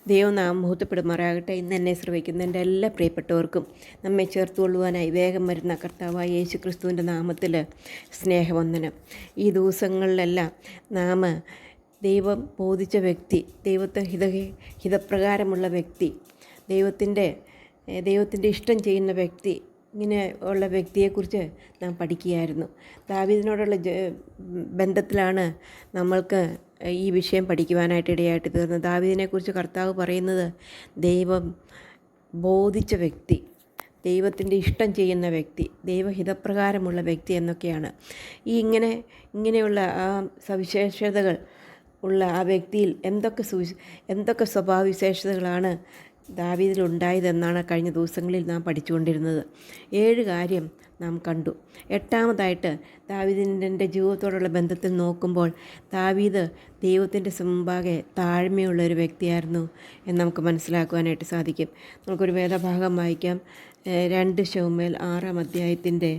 ദൈവം നാം മഹത്വപ്പെടുമാറാകട്ടെ. ഇന്ന് എന്നെ ശ്രവിക്കുന്ന എൻ്റെ എല്ലാ പ്രിയപ്പെട്ടവർക്കും നമ്മെ ചേർത്തുകൊള്ളുവാനായി വേഗം വരുന്ന കർത്താവായ യേശു ക്രിസ്തുവിൻ്റെ നാമത്തിൽ സ്നേഹവന്ദനം. ഈ ദിവസങ്ങളിലെല്ലാം നാം ദൈവം ബോധിച്ച വ്യക്തി, ദൈവത്തെ ഹിതപ്രകാരമുള്ള വ്യക്തി, ദൈവത്തിൻ്റെ ഇഷ്ടം ചെയ്യുന്ന വ്യക്തി, ഇങ്ങനെ ഉള്ള വ്യക്തിയെക്കുറിച്ച് നാം പഠിക്കുകയായിരുന്നു. ദാവീദിനോടുള്ള ബന്ധത്തിലാണ് നമ്മൾക്ക് ഈ വിഷയം പഠിക്കുവാനായിട്ട് ഇടയായിട്ട് തീർന്നത്. ദാവീദിനെക്കുറിച്ച് കർത്താവ് പറയുന്നത് ദൈവം ബോധിച്ച വ്യക്തി, ദൈവത്തിൻ്റെ ഇഷ്ടം ചെയ്യുന്ന വ്യക്തി, ദൈവഹിതപ്രകാരമുള്ള വ്യക്തി എന്നൊക്കെയാണ്. ഇങ്ങനെയുള്ള ആ സവിശേഷതകൾ ഉള്ള ആ വ്യക്തിയിൽ എന്തൊക്കെ സ്വഭാവവിശേഷതകളാണ് ദാവീദിലുണ്ടായതെന്നാണ് കഴിഞ്ഞ ദിവസങ്ങളിൽ നാം പഠിച്ചുകൊണ്ടിരുന്നത്. 7 കാര്യം നാം കണ്ടു. 8ാമതായിട്ട് ദാവീദിൻ്റെ ജീവിതത്തോടുള്ള ബന്ധത്തിൽ നോക്കുമ്പോൾ ദാവീദ് ദൈവത്തിൻ്റെ മുമ്പാകെ താഴ്മയുള്ള ഒരു വ്യക്തിയായിരുന്നു എന്ന് നമുക്ക് മനസ്സിലാക്കുവാനായിട്ട് സാധിക്കും. നമുക്കൊരു വേദഭാഗം വായിക്കാം. 2 ശമൂവേൽ 6-ാം അധ്യായത്തിൻ്റെ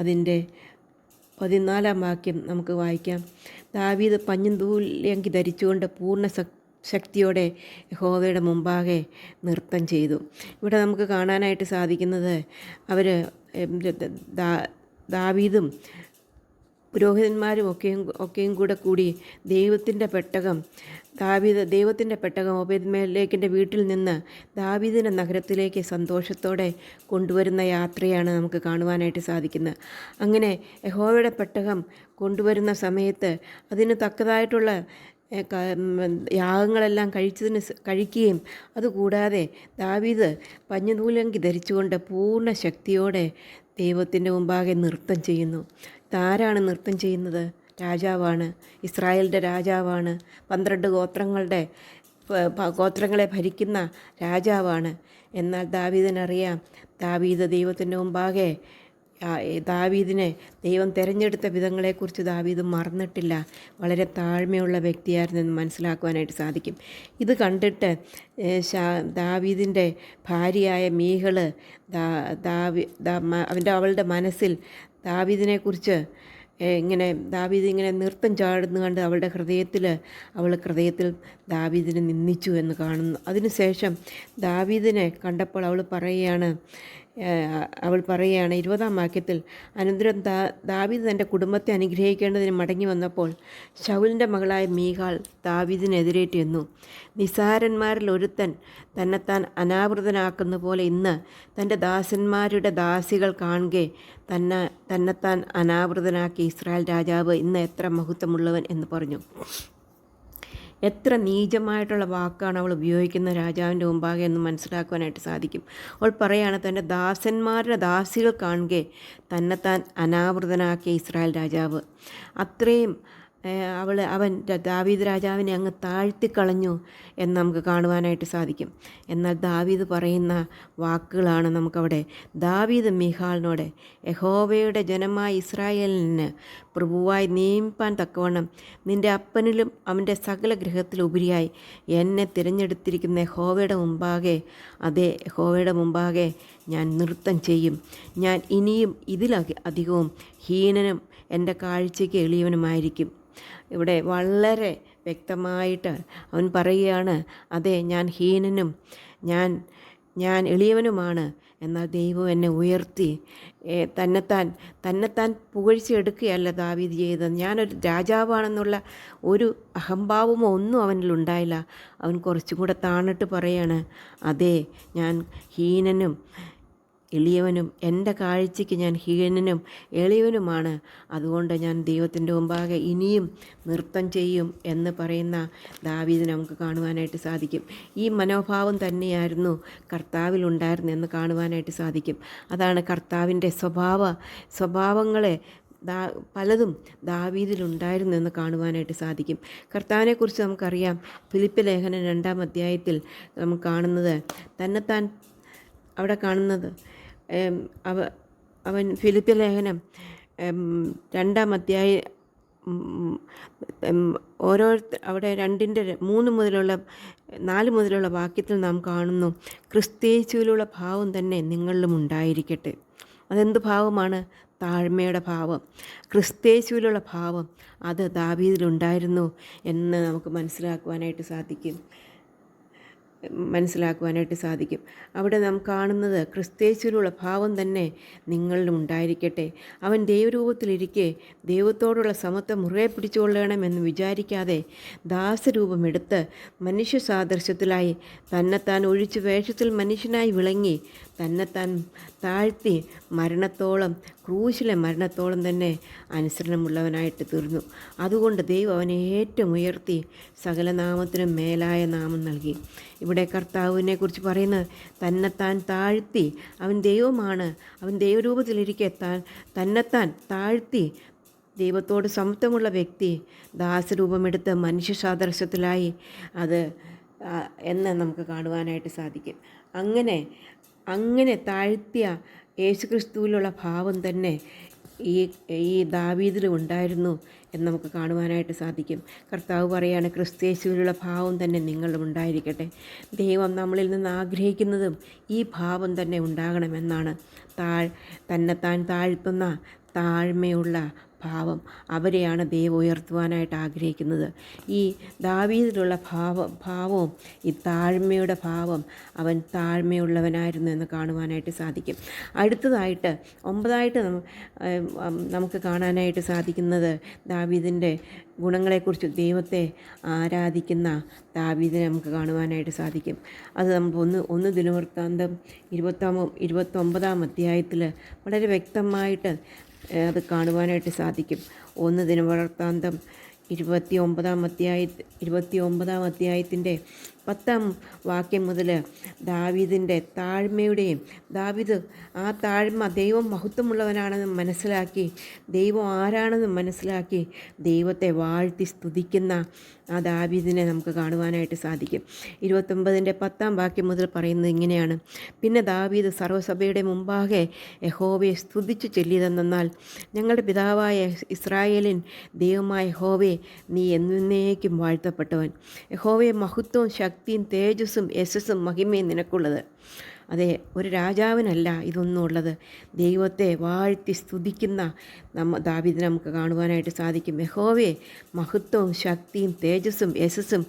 അതിൻ്റെ 14-ാം വാക്യം നമുക്ക് വായിക്കാം. ദാവീദ് പഞ്ഞന്തൂല്യങ്കി ധരിച്ചുകൊണ്ട് പൂർണ്ണ ശക്തിയോടെ യഹോവയുടെ മുമ്പാകെ നൃത്തം ചെയ്തു. ഇവിടെ നമുക്ക് കാണാനായിട്ട് സാധിക്കുന്നത് ദാവീദും പുരോഹിതന്മാരും ഒക്കെയും കൂടി ദൈവത്തിൻ്റെ പെട്ടകം ഓബേദ്മേലെക്കിൻ്റെ വീട്ടിൽ നിന്ന് ദാവീദിൻ്റെ നഗരത്തിലേക്ക് സന്തോഷത്തോടെ കൊണ്ടുവരുന്ന യാത്രയാണ് നമുക്ക് കാണുവാനായിട്ട് സാധിക്കുന്നത്. അങ്ങനെ യഹോവയുടെ പെട്ടകം കൊണ്ടുവരുന്ന സമയത്ത് അതിന് തക്കതായിട്ടുള്ള യാഗങ്ങളെല്ലാം കഴിക്കുകയും അതുകൂടാതെ ദാവീദ് പഞ്ഞനൂലങ്കി ധരിച്ചുകൊണ്ട് പൂർണ്ണ ശക്തിയോടെ ദൈവത്തിൻ്റെ മുമ്പാകെ നൃത്തം ചെയ്യുന്നു. ആരാണ് നൃത്തം ചെയ്യുന്നത്? രാജാവാണ്, ഇസ്രായേലിൻ്റെ രാജാവാണ്, 12 ഗോത്രങ്ങളെ ഭരിക്കുന്ന രാജാവാണ്. എന്നാൽ ദാവീദിനറിയാം, ദാവീദ് ദൈവത്തിൻ്റെ മുമ്പാകെ ദാവീദിനെ ദൈവം തിരഞ്ഞെടുത്ത വിധങ്ങളെക്കുറിച്ച് ദാവീദ് മറന്നിട്ടില്ല. വളരെ താഴ്മയുള്ള വ്യക്തിയായിരുന്നു എന്ന് മനസ്സിലാക്കുവാനായിട്ട് സാധിക്കും. ഇത് കണ്ടിട്ട് ദാവീദിൻ്റെ ഭാര്യയായ മീഖൾ അവളുടെ മനസ്സിൽ ദാവീദിനെക്കുറിച്ച് ദാവീദ് ഇങ്ങനെ നൃത്തം ചാടുന്നു കണ്ട് അവളുടെ ഹൃദയത്തിൽ ദാവീദിനെ നിന്ദിച്ചു എന്ന് കാണുന്നു. അതിനുശേഷം ദാവീദിനെ കണ്ടപ്പോൾ അവൾ പറയുകയാണ് 20-ാം വാക്യത്തിൽ, അനന്തരം ദാവീദ് തൻ്റെ കുടുംബത്തെ അനുഗ്രഹിക്കേണ്ടതിന് മടങ്ങി വന്നപ്പോൾ ശൗലിൻ്റെ മകളായ മീഖാൾ ദാവീദിനെതിരേറ്റ് ചെന്നു. നിസാരന്മാരിൽ ഒരുത്തൻ തന്നെത്താൻ അനാവൃതനാക്കുന്ന പോലെ ഇന്ന് തൻ്റെ ദാസന്മാരുടെ ദാസികൾ കാണുകെ തന്നെത്താൻ അനാവൃതനാക്കി ഇസ്രായേൽ രാജാവ് ഇന്ന് എത്ര മഹത്വമുള്ളവൻ എന്ന് പറഞ്ഞു. എത്ര നീചമായിട്ടുള്ള വാക്കാണ് അവൾ ഉപയോഗിക്കുന്ന രാജാവിൻ്റെ മുമ്പാകെ എന്ന് മനസ്സിലാക്കുവാനായിട്ട് സാധിക്കും. അവൾ പറയുകയാണ്, തൻ്റെ ദാസന്മാരുടെ ദാസികൾ കാണുകെ തന്നെത്താൻ അനാവൃതനാക്കിയ ഇസ്രായേൽ രാജാവ്. അത്രയും അവൻ ദാവീദ് രാജാവിനെ അങ്ങ് താഴ്ത്തിക്കളഞ്ഞു എന്ന് നമുക്ക് കാണുവാനായിട്ട് സാധിക്കും. എന്നാൽ ദാവീദ് പറയുന്ന വാക്കുകളാണ് നമുക്കവിടെ. ദാവീദ് മീഖാളിനോട്, യഹോവയുടെ ജനമായ ഇസ്രായേലിന് പ്രഭുവായി നിയമിപ്പാൻ തക്കവണ്ണം നിൻ്റെ അപ്പനിലും അവൻ്റെ സകല ഗൃഹത്തിലുപരിയായി എന്നെ തിരഞ്ഞെടുത്തിരിക്കുന്ന യഹോവയുടെ മുമ്പാകെ ഞാൻ നൃത്തം ചെയ്യും. ഞാൻ ഇനിയും ഇതിലധികവും ഹീനനും എൻ്റെ കാഴ്ചയ്ക്ക് എളിയവനുമായിരിക്കും. ഇവിടെ വളരെ വ്യക്തമായിട്ട് അവൻ പറയുകയാണ്, അതെ, ഞാൻ ഹീനനും ഞാൻ എളിയവനുമാണ്. എന്നാൽ ദൈവം എന്നെ ഉയർത്തി തന്നെത്താൻ പുകഴ്ചയെടുക്കുകയല്ല ദാവീദ് ചെയ്തത്. ഞാനൊരു രാജാവാണെന്നുള്ള ഒരു അഹംഭാവമോ ഒന്നും അവനിലുണ്ടായില്ല. അവൻ കുറച്ചും കൂടെ താണിട്ട് പറയാണ്, അതെ, ഞാൻ ഹീനനും എളിയവനും, എൻ്റെ കാഴ്ചയ്ക്ക് ഞാൻ ഹീനനും എളിയവനുമാണ്. അതുകൊണ്ട് ഞാൻ ദൈവത്തിൻ്റെ മുമ്പാകെ ഇനിയും നൃത്തം ചെയ്യും എന്ന് പറയുന്ന ദാവീദിനെ നമുക്ക് കാണുവാനായിട്ട് സാധിക്കും. ഈ മനോഭാവം തന്നെയായിരുന്നു കർത്താവിലുണ്ടായിരുന്നു എന്ന് കാണുവാനായിട്ട് സാധിക്കും. അതാണ് കർത്താവിൻ്റെ സ്വഭാവങ്ങളെ പലതും ദാവീദിലുണ്ടായിരുന്നു എന്ന് കാണുവാനായിട്ട് സാധിക്കും. കർത്താവിനെക്കുറിച്ച് നമുക്കറിയാം. ഫിലിപ്പ് ലേഖനം 2-ാം അധ്യായത്തിൽ നമുക്ക് കാണുന്നത് തന്നെത്താൻ അവിടെ കാണുന്നത് അവൻ ഫിലിപ്പ് ലേഖനം 2-ാം അധ്യായം അവിടെ 3 മുതലുള്ള 4 മുതലുള്ള വാക്യത്തിൽ നാം കാണുന്നു, ക്രിസ്തേശുവിലുള്ള ഭാവം തന്നെ നിങ്ങളിലും ഉണ്ടായിരിക്കട്ടെ. അതെന്ത് ഭാവമാണ്? താഴ്മയുടെ ഭാവം. ക്രിസ്തേശുവിലുള്ള ഭാവം അത് ദാവീദിലുണ്ടായിരുന്നു എന്ന് നമുക്ക് മനസ്സിലാക്കുവാനായിട്ട് സാധിക്കും. മനസ്സിലാക്കുവാനായിട്ട് സാധിക്കും. അവിടെ നാം കാണുന്നത് ക്രിസ്തേശുവിലുള്ള ഭാവം തന്നെ നിങ്ങളിലും ഉണ്ടായിരിക്കട്ടെ. അവൻ ദൈവരൂപത്തിലിരിക്കെ ദൈവത്തോടുള്ള സമത്വം മുറുകെ പിടിച്ചുകൊള്ളണമെന്ന് വിചാരിക്കാതെ ദാസരൂപമെടുത്ത് മനുഷ്യ സാദൃശ്യത്തിലായി തന്നെത്താൻ ഒഴിച്ച് വേഷത്തിൽ മനുഷ്യനായി വിളങ്ങി തന്നെത്താൻ താഴ്ത്തി മരണത്തോളം, ക്രൂശിലെ മരണത്തോളം തന്നെ അനുസരണമുള്ളവനായിട്ട് തീർന്നു. അതുകൊണ്ട് ദൈവം അവനെ ഏറ്റവും ഉയർത്തി സകല നാമത്തിനും മേലായ നാമം നൽകി. ഇവിടെ കർത്താവിനെ കുറിച്ച് പറയുന്നത് തന്നെത്താൻ താഴ്ത്തി. അവൻ ദൈവമാണ്. അവൻ ദൈവരൂപത്തിലിരിക്കെ തന്നെത്താൻ താഴ്ത്തി ദൈവത്തോട് സമത്വമുള്ള വ്യക്തി ദാസരൂപമെടുത്ത് മനുഷ്യ സാദൃശ്യത്തിലായി അത് എന്ന് നമുക്ക് കാണുവാനായിട്ട് സാധിക്കും. അങ്ങനെ താഴ്ത്തിയ യേശുക്രിസ്തുവിലുള്ള ഭാവം തന്നെ ഈ ദാവീദിലും ഉണ്ടായിരുന്നു എന്ന് നമുക്ക് കാണുവാനായിട്ട് സാധിക്കും. കർത്താവ് പറയാണ്, ക്രിസ്തേശുവിലുള്ള ഭാവം തന്നെ നിങ്ങളിലും ഉണ്ടായിരിക്കട്ടെ. ദൈവം നമ്മളിൽ നിന്ന് ആഗ്രഹിക്കുന്നതും ഈ ഭാവം തന്നെ ഉണ്ടാകണമെന്നാണ്. തന്നെത്താൻ താഴ്ത്തുന്ന താഴ്മയുള്ള ഭാവം, അവരെയാണ് ദൈവം ഉയർത്തുവാനായിട്ട് ആഗ്രഹിക്കുന്നത്. ഈ ദാവീദിലുള്ള ഭാവവും ഈ താഴ്മയുടെ ഭാവം, അവൻ താഴ്മയുള്ളവനായിരുന്നു എന്ന് കാണുവാനായിട്ട് സാധിക്കും. അടുത്തതായിട്ട് 9 നമുക്ക് കാണാനായിട്ട് സാധിക്കുന്നത് ദാവീദിൻ്റെ ഗുണങ്ങളെക്കുറിച്ച് ദൈവത്തെ ആരാധിക്കുന്ന ദാവീദിനെ നമുക്ക് കാണുവാനായിട്ട് സാധിക്കും. അത് നമ്മൾ ഒന്ന് ദിനവൃത്താന്തം 29 അധ്യായത്തിൽ വളരെ വ്യക്തമായിട്ട് അത് കാണുവാനായിട്ട് സാധിക്കും. 1 ദിനവൃത്താന്തം 29 അധ്യായത്തിൻ്റെ 10 വാക്യം മുതൽ ദാവീദിൻ്റെ താഴ്മയുടെയും ദാവീദ് ആ താഴ്മ ദൈവം മഹത്വമുള്ളവനാണെന്ന് മനസ്സിലാക്കി, ദൈവം ആരാണെന്ന് മനസ്സിലാക്കി ദൈവത്തെ വാഴ്ത്തി സ്തുതിക്കുന്ന ആ ദാവീദിനെ നമുക്ക് കാണുവാനായിട്ട് സാധിക്കും. 29 വാക്യം മുതൽ പറയുന്നത് ഇങ്ങനെയാണ്: പിന്നെ ദാവീദ് സർവ്വസഭയുടെ മുമ്പാകെ യഹോവയെ സ്തുതിച്ചു ചൊല്ലിയതെന്നാൽ, ഞങ്ങളുടെ പിതാവായ ഇസ്രായേലിൻ ദൈവമായ യഹോവേ, നീ എന്നേക്കും വാഴ്ത്തപ്പെട്ടവൻ. യഹോവയെ മഹത്വവും ശക്തിയും തേജസ്സും യശസ്സും മഹിമയും നിനക്കുള്ളത്. അതെ, ഒരു രാജാവിനല്ല ഇതൊന്നും ഉള്ളത്. ദൈവത്തെ വാഴ്ത്തി സ്തുതിക്കുന്ന ദാവീദിനെ നമുക്ക് കാണുവാനായിട്ട് സാധിക്കും. യഹോവേ, മഹത്വവും ശക്തിയും തേജസ്സും യശസ്സും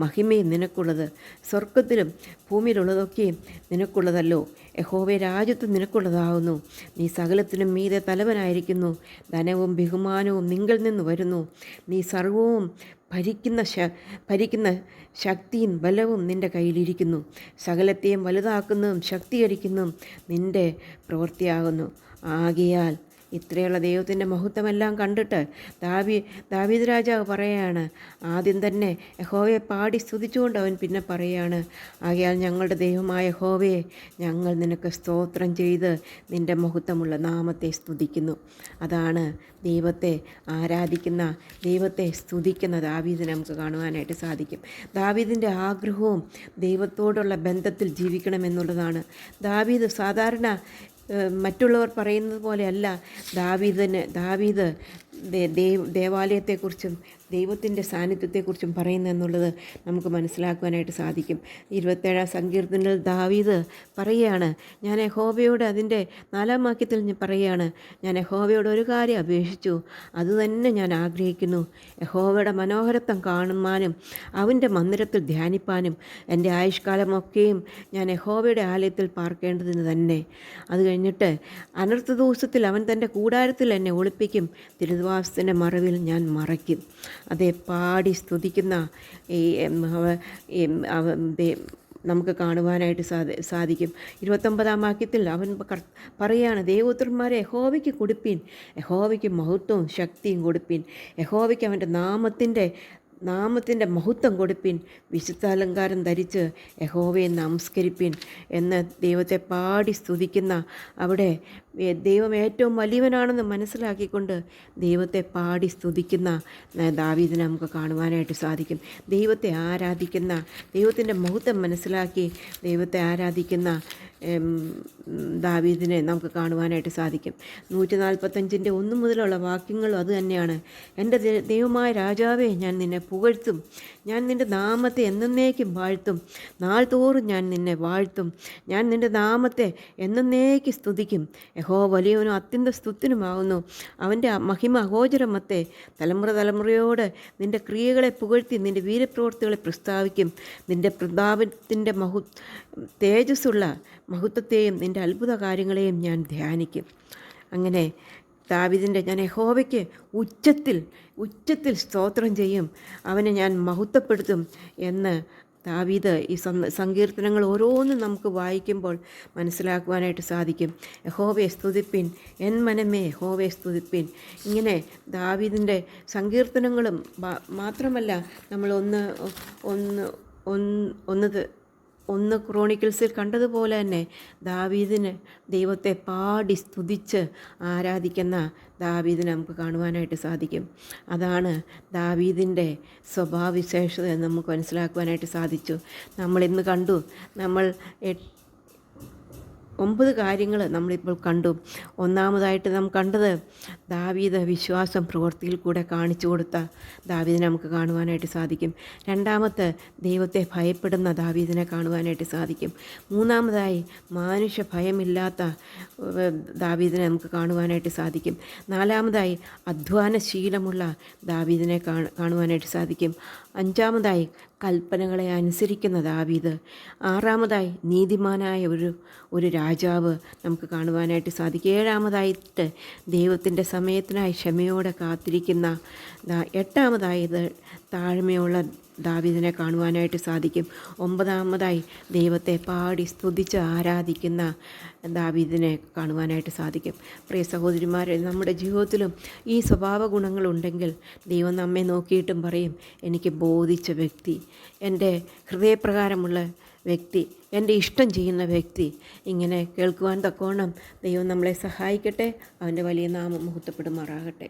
മഹിമയും നിനക്കുള്ളത്. സ്വർഗത്തിലും ഭൂമിയിലുള്ളതൊക്കെയും നിനക്കുള്ളതല്ലോ. യഹോവേ, രാജ്യത്വം നിനക്കുള്ളതാകുന്നു. നീ സകലത്തിനും മീതെ തലവനായിരിക്കുന്നു. ധനവും ബഹുമാനവും നിങ്കിൽ നിന്ന് വരുന്നു. നീ സർവവും ഭരിക്കുന്ന ശക്തിയും ബലവും നിൻ്റെ കയ്യിലിരിക്കുന്നു. സകലത്തെയും വലുതാക്കുന്നതും ശക്തീകരിക്കുന്നതും നിൻ്റെ പ്രവൃത്തിയാകുന്നു. ആകയാൽ ഇത്രയുള്ള ദൈവത്തിൻ്റെ മഹത്വമെല്ലാം കണ്ടിട്ട് ദാവീദ് രാജാവ് പറയുകയാണ്, ആദ്യം തന്നെ യഹോവയെ പാടി സ്തുതിച്ചുകൊണ്ട് അവൻ പിന്നെ പറയുകയാണ്, ആകയാൽ ഞങ്ങളുടെ ദൈവമായ യഹോവയെ, ഞങ്ങൾ നിനക്ക് സ്തോത്രം ചെയ്ത് നിൻ്റെ മഹത്വമുള്ള നാമത്തെ സ്തുതിക്കുന്നു. അതാണ് ദൈവത്തെ ആരാധിക്കുന്ന, ദൈവത്തെ സ്തുതിക്കുന്ന ദാവീദിനെ നമുക്ക് കാണുവാനായിട്ട് സാധിക്കും. ദാവീദിൻ്റെ ആഗ്രഹവും ദൈവത്തോടുള്ള ബന്ധത്തിൽ ജീവിക്കണമെന്നുള്ളതാണ്. ദാവീദ് സാധാരണ മറ്റുള്ളവർ പറയുന്നത് പോലെയല്ല ദാവീദ് ദേവാലയത്തെക്കുറിച്ചും ദൈവത്തിൻ്റെ സാന്നിധ്യത്തെക്കുറിച്ചും പറയുന്നതെന്നുള്ളത് നമുക്ക് മനസ്സിലാക്കുവാനായിട്ട് സാധിക്കും. 27 സങ്കീർത്തനത്തിൽ ദാവീദ് പറയുകയാണ്, ഞാൻ യഹോവയോട്, അതിൻ്റെ 4 വാക്യത്തിൽ ഞാൻ പറയുകയാണ്, ഞാൻ യഹോവയോട് ഒരു കാര്യം അപേക്ഷിച്ചു, അതുതന്നെ ഞാൻ ആഗ്രഹിക്കുന്നു, യഹോവയുടെ മനോഹരത്വം കാണുവാനും അവൻ്റെ മന്ദിരത്തിൽ ധ്യാനിപ്പാനും എൻ്റെ ആയുഷ്കാലമൊക്കെയും ഞാൻ യഹോവയുടെ ആലയത്തിൽ പാർക്കേണ്ടതിന് തന്നെ. അത് കഴിഞ്ഞിട്ട്, അനർത്ഥ ദിവസത്തിൽ അവൻ തൻ്റെ കൂടാരത്തിൽ എന്നെ ഒളിപ്പിക്കും, തിരുനിവാസത്തിൻ്റെ മറവിൽ ഞാൻ മറയ്ക്കും. അതേ, പാടി സ്തുതിക്കുന്ന നമുക്ക് കാണുവാനായിട്ട് സാധിക്കും. 29 വാക്യത്തിൽ അവൻ പറയുകയാണ്, ദേവപുത്രന്മാരെ യഹോവയ്ക്ക് കൊടുപ്പീൻ, യഹോവയ്ക്ക് മഹത്വവും ശക്തിയും കൊടുപ്പീൻ, യഹോവയ്ക്ക് അവൻ്റെ നാമത്തിൻ്റെ മഹത്വം കൊടുപ്പിൻ, വിശുദ്ധാലങ്കാരം ധരിച്ച് യഹോവയെ നമസ്കരിപ്പിൻ എന്ന് ദൈവത്തെ പാടി സ്തുതിക്കുന്ന, അവിടെ ദൈവം ഏറ്റവും വലിയവനാണെന്ന് മനസ്സിലാക്കിക്കൊണ്ട് ദൈവത്തെ പാടി സ്തുതിക്കുന്ന ദാവീദിനെ നമുക്ക് കാണുവാനായിട്ട് സാധിക്കും. ദൈവത്തെ ആരാധിക്കുന്ന, ദൈവത്തിൻ്റെ മഹത്വം മനസ്സിലാക്കി ദൈവത്തെ ആരാധിക്കുന്ന ദാവീദിനെ നമുക്ക് കാണുവാനായിട്ട് സാധിക്കും. 145 1 മുതലുള്ള വാക്യങ്ങളും അതുതന്നെയാണ്. എൻ്റെ ദൈവമായ രാജാവേ, ഞാൻ നിന്നെ പുകഴ്ത്തും. ഞാൻ നിൻ്റെ നാമത്തെ എന്നേക്കും വാഴ്ത്തും. നാൾതോറും ഞാൻ നിന്നെ വാഴ്ത്തും. ഞാൻ നിൻ്റെ നാമത്തെ എന്നേക്കും സ്തുതിക്കും. യഹോവ വലിയവനും അത്യന്ത സ്തുത്യനുമാകുന്നു. അവൻ്റെ മഹിമ അഗോചരമത്തെ. തലമുറ തലമുറയോട് നിൻ്റെ ക്രിയകളെ പുകഴ്ത്തി നിൻ്റെ വീരപ്രവൃത്തികളെ പ്രസ്താവിക്കും. നിൻ്റെ പ്രതാപത്തിൻ്റെ തേജസ്സുള്ള മഹത്വത്തെയും നിൻ്റെ അത്ഭുത കാര്യങ്ങളെയും ഞാൻ ധ്യാനിക്കും. അങ്ങനെ ദാവീദിൻ്റെ ഞാൻ യഹോവയ്ക്ക് ഉച്ചത്തിൽ സ്തോത്രം ചെയ്യും, അവനെ ഞാൻ മഹത്വപ്പെടുത്തും എന്ന് ദാവീദ് ഈ സങ്കീർത്തനങ്ങൾ ഓരോന്നും നമുക്ക് വായിക്കുമ്പോൾ മനസ്സിലാക്കുവാനായിട്ട് സാധിക്കും. യഹോവയെ സ്തുതിപ്പിൻ, എൻ മനമേ യഹോവയെ സ്തുതിപ്പിൻ. ഇങ്ങനെ ദാവീദിൻ്റെ സങ്കീർത്തനങ്ങളും മാത്രമല്ല, നമ്മൾ ഒന്ന് ക്രോണിക്കിൾസിൽ കണ്ടതുപോലെ തന്നെ ദാവീദിന് ദൈവത്തെ പാടി സ്തുതിച്ച് ആരാധിക്കുന്ന ദാവീദിനെ നമുക്ക് കാണുവാനായിട്ട് സാധിക്കും. അതാണ് ദാവീദിൻ്റെ സ്വഭാവവിശേഷത എന്ന് നമുക്ക് മനസ്സിലാക്കുവാനായിട്ട് സാധിച്ചു. നമ്മളിന്ന് കണ്ടു. നമ്മൾ 9 കാര്യങ്ങൾ നമ്മളിപ്പോൾ കണ്ടു. ഒന്നാമതായിട്ട് നാം കണ്ടത് ദാവീദ് വിശ്വാസം പ്രവൃത്തിയിൽ കൂടെ കാണിച്ചു കൊടുത്ത ദാവീദിനെ നമുക്ക് കാണുവാനായിട്ട് സാധിക്കും. രണ്ടാമത്തെ ദൈവത്തെ ഭയപ്പെടുന്ന ദാവീദിനെ കാണുവാനായിട്ട് സാധിക്കും. മൂന്നാമതായി മാനുഷ്യ ഭയമില്ലാത്ത ദാവീദിനെ നമുക്ക് കാണുവാനായിട്ട് സാധിക്കും. നാലാമതായി അധ്വാനശീലമുള്ള ദാവീദിനെ കാണുവാനായിട്ട് സാധിക്കും. അഞ്ചാമതായി കൽപ്പനകളെ അനുസരിക്കുന്ന ദാവീദ്. ആറാമതായി നീതിമാനായ ഒരു രാജാവ് നമുക്ക് കാണുവാനായിട്ട് സാധിക്കും. ഏഴാമതായിട്ട് ദൈവത്തിൻ്റെ സമയത്തിനായി ക്ഷമയോടെ കാത്തിരിക്കുന്ന. എട്ടാമതായത് താഴ്മയുള്ള ദാവീദിനെ കാണുവാനായിട്ട് സാധിക്കും. ഒമ്പതാമതായി ദൈവത്തെ പാടി സ്തുതിച്ച് ആരാധിക്കുന്ന ദാവീദിനെ കാണുവാനായിട്ട് സാധിക്കും. പ്രിയ സഹോദരിമാരെ, നമ്മുടെ ജീവിതത്തിലും ഈ സ്വഭാവ ഗുണങ്ങളുണ്ടെങ്കിൽ ദൈവം നമ്മെ നോക്കിയിട്ടും പറയും, എനിക്ക് ബോധിച്ച വ്യക്തി, എൻ്റെ ഹൃദയപ്രകാരമുള്ള വ്യക്തി, എൻ്റെ ഇഷ്ടം ചെയ്യുന്ന വ്യക്തി. ഇങ്ങനെ കേൾക്കുവാൻ തക്കോണം ദൈവം നമ്മളെ സഹായിക്കട്ടെ. അവൻ്റെ വലിയ നാമം മഹത്വപ്പെടുമാറാകട്ടെ.